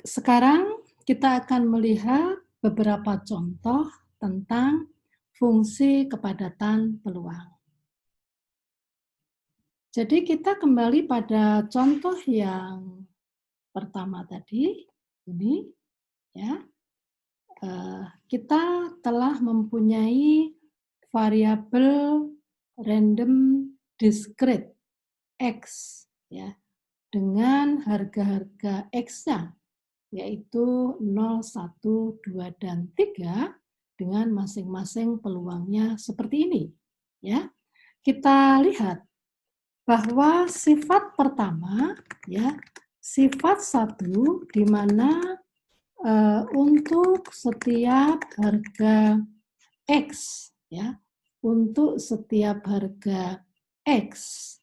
Sekarang kita akan melihat beberapa contoh tentang fungsi kepadatan peluang. Jadi kita kembali pada contoh yang pertama tadi, ini ya. Kita telah mempunyai variabel random discrete X ya, dengan harga-harga X-nya yaitu 0, 1, 2, dan 3 dengan masing-masing peluangnya seperti ini. Ya, kita lihat bahwa sifat pertama, ya, sifat 1 di mana untuk setiap harga X, ya, untuk setiap harga X,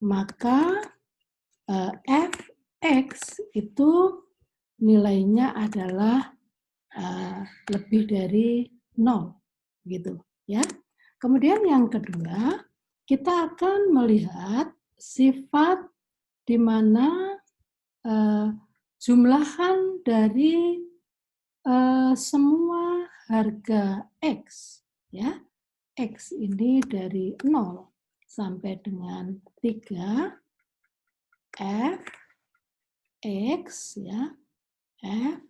maka Fx itu nilainya adalah lebih dari 0 gitu ya. Kemudian yang kedua, kita akan melihat sifat di mana jumlahan dari semua harga X ya. X ini dari 0 sampai dengan 3 F X ya. F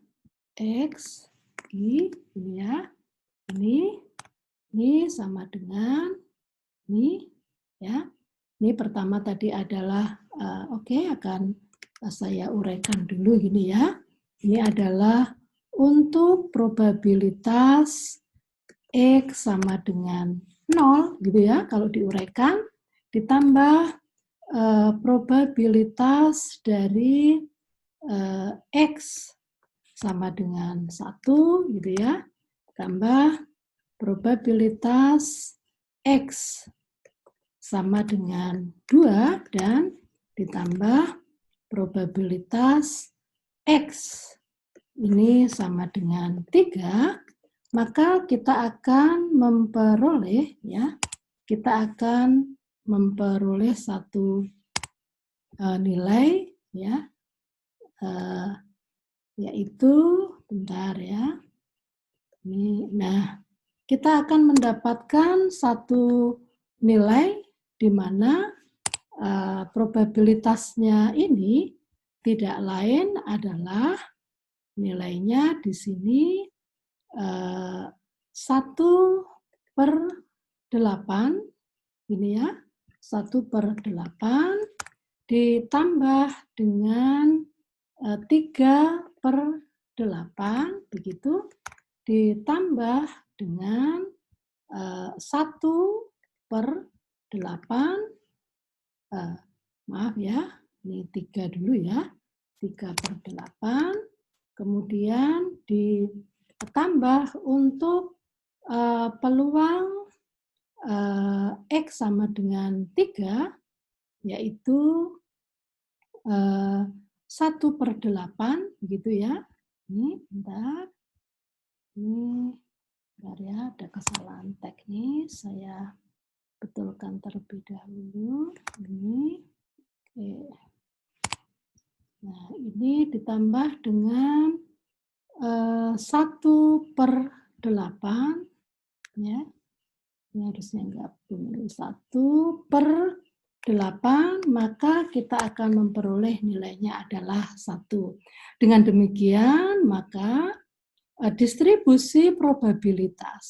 X I ini ya. Ini sama dengan ini ya. Ini pertama tadi adalah oke, akan saya uraikan dulu gini ya. Ini adalah untuk probabilitas X sama dengan 0 gitu ya, kalau diuraikan, ditambah probabilitas dari X sama dengan 1 gitu ya, tambah probabilitas X sama dengan 2 dan ditambah probabilitas X ini sama dengan 3, maka kita akan memperoleh ya, kita akan memperoleh satu nilai ya, yaitu bentar ya. Nah, kita akan mendapatkan satu nilai di mana probabilitasnya ini tidak lain adalah nilainya di sini 1/8 ini ya, 1/8 ditambah dengan 3/8 begitu, ditambah dengan 1/8 maaf ya, ini 3 dulu ya, 3/8, kemudian ditambah untuk peluang X sama dengan 3, yaitu 1/8 begitu ya. Ini bentar. Ini bentar ya, ada kesalahan teknis, saya betulkan terlebih dahulu. Ini oke. Nah, ini ditambah dengan 1/8 ya. Ini harusnya enggak benar, 1/8, maka kita akan memperoleh nilainya adalah 1. Dengan demikian, maka distribusi probabilitas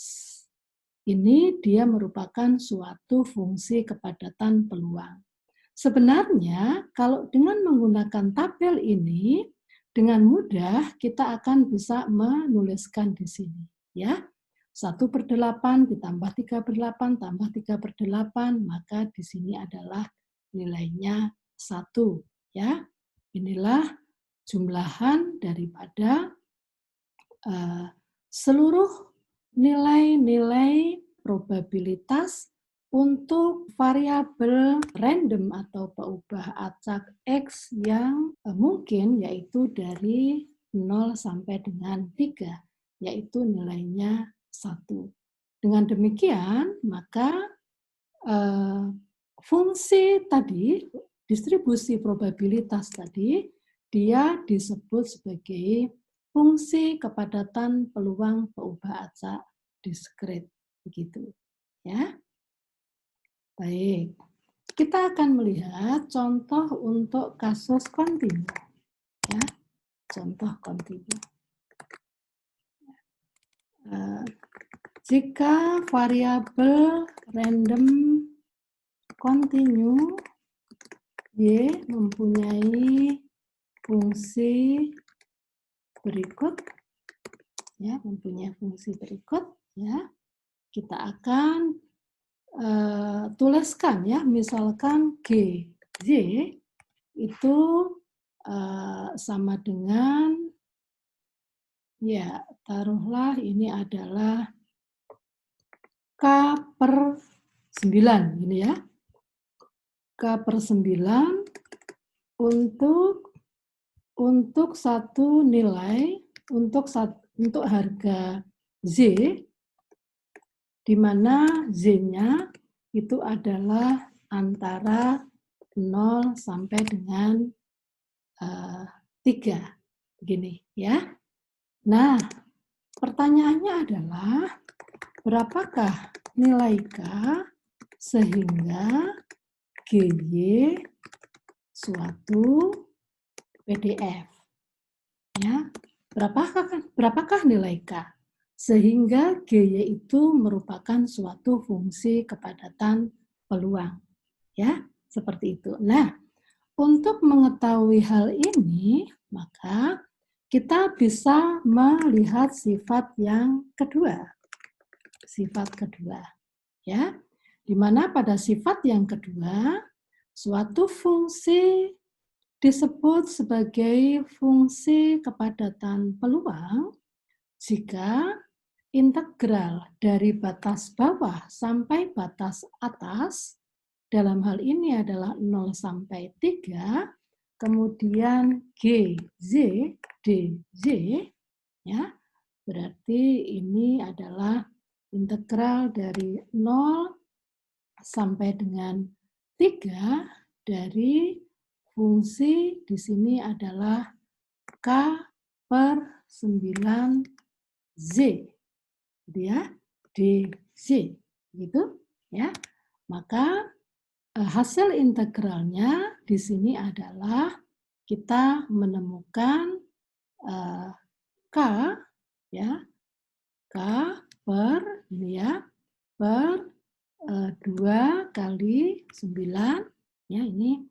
ini dia merupakan suatu fungsi kepadatan peluang. Sebenarnya kalau dengan menggunakan tabel ini, dengan mudah kita akan bisa menuliskan di sini ya. 1/8 ditambah 3/8 tambah 3/8, maka di sini adalah nilainya 1 ya. Inilah jumlahan daripada seluruh nilai-nilai probabilitas untuk variabel random atau peubah acak X yang mungkin, yaitu dari 0 sampai dengan 3, yaitu nilainya 1. Dengan demikian, maka fungsi tadi, distribusi probabilitas tadi, dia disebut sebagai fungsi kepadatan peluang peubah acak diskrit. Begitu. Ya. Baik. Kita akan melihat contoh untuk kasus kontinu. Ya. Contoh kontinu. Jika variabel random kontinu Y mempunyai fungsi berikut, ya, ya, kita akan tuliskan, ya, misalkan GY itu sama dengan, ya, taruhlah ini adalah K per 9, ini ya. K per 9 untuk satu nilai, untuk harga Z, di mana Z-nya itu adalah antara 0 sampai dengan 3. Begini, ya. Nah, pertanyaannya adalah, berapakah nilai K sehingga GY suatu PDF? Ya, berapakah nilai K sehingga GY itu merupakan suatu fungsi kepadatan peluang? Ya, seperti itu. Nah, untuk mengetahui hal ini, maka kita bisa melihat sifat yang kedua. Sifat kedua, ya. Di mana pada sifat yang kedua, suatu fungsi disebut sebagai fungsi kepadatan peluang jika integral dari batas bawah sampai batas atas, dalam hal ini adalah 0 sampai 3, kemudian GZ, DZ, ya, berarti ini adalah integral dari 0 sampai dengan 3 dari fungsi di sini adalah K per 9Z, gitu ya, DZ, gitu ya. Maka hasil integralnya di sini adalah kita menemukan K, ya, K per ini ya, per 2 kali 9, ya, ini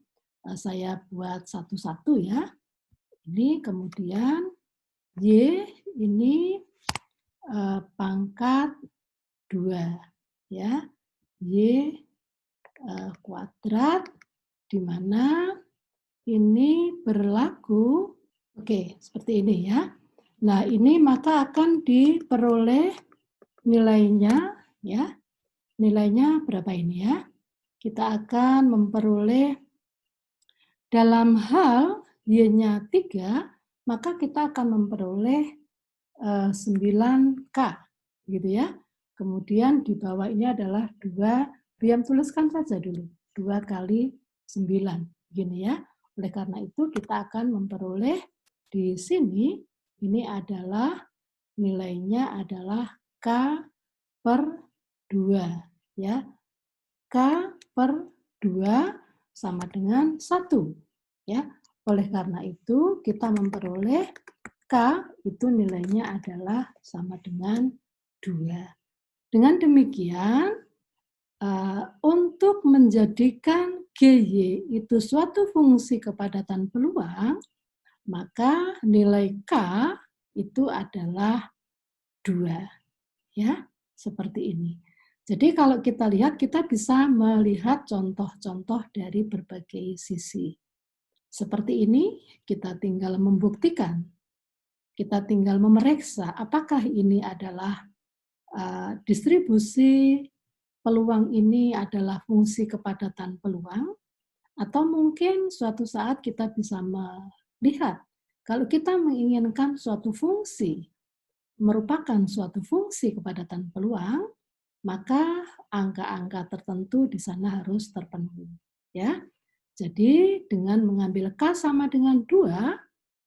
saya buat satu-satu ya. Ini kemudian Y ini pangkat 2, ya, Y kuadrat, di mana ini berlaku, oke, seperti ini ya. Nah, ini maka akan diperoleh nilainya, ya. Nilainya berapa ini ya? Kita akan memperoleh dalam hal Y-nya 3, maka kita akan memperoleh 9K, gitu ya. Kemudian di bawah ini adalah 2, Brian tuliskan saja dulu, 2 kali 9, gini ya. Oleh karena itu kita akan memperoleh di sini, ini adalah nilainya adalah K per 2, ya. K per 2 sama dengan 1, ya. Oleh karena itu kita memperoleh K itu nilainya adalah sama dengan 2. Dengan demikian, untuk menjadikan GY itu suatu fungsi kepadatan peluang, maka nilai K itu adalah 2. Ya, seperti ini. Jadi kalau kita lihat, kita bisa melihat contoh-contoh dari berbagai sisi. Seperti ini, kita tinggal membuktikan. Kita tinggal memeriksa apakah ini adalah distribusi peluang ini adalah fungsi kepadatan peluang, atau mungkin suatu saat kita bisa melihat kalau kita menginginkan suatu fungsi merupakan suatu fungsi kepadatan peluang, maka angka-angka tertentu di sana harus terpenuhi. Ya, jadi dengan mengambil K sama dengan 2,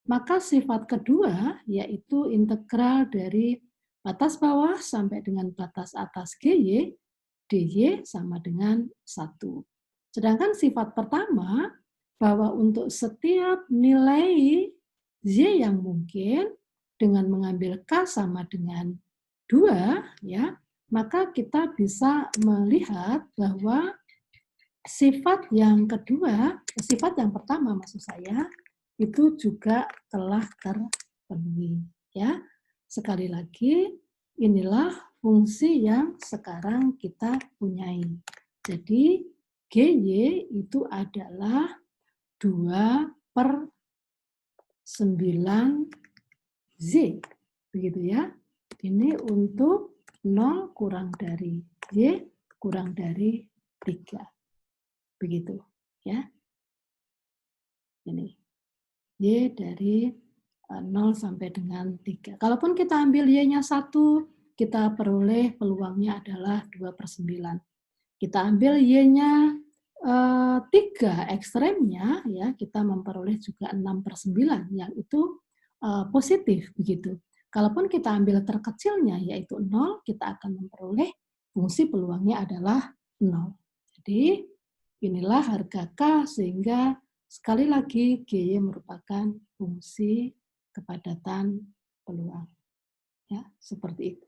Maka sifat kedua yaitu integral dari batas bawah sampai dengan batas atas GY, DY sama dengan 1. Sedangkan sifat pertama, bahwa untuk setiap nilai Y yang mungkin, dengan mengambil K sama dengan 2, ya, maka kita bisa melihat bahwa sifat yang kedua, sifat yang pertama maksud saya, itu juga telah terpenuhi. Ya, sekali lagi, inilah fungsi yang sekarang kita punyai. Jadi, GY itu adalah 2/9Z. Begitu ya. Ini untuk 0 kurang dari Y kurang dari 3. Begitu. Ya. Ini. Y dari 0 sampai dengan 3. Kalaupun kita ambil Y-nya 1, kita peroleh peluangnya adalah 2/9. Kita ambil Y-nya 3 ekstremnya, ya, kita memperoleh juga 6/9, yang itu positif begitu. Kalaupun kita ambil terkecilnya yaitu 0, kita akan memperoleh fungsi peluangnya adalah 0. Jadi inilah harga K, sehingga sekali lagi GY merupakan fungsi kepadatan peluang. Ya, seperti itu.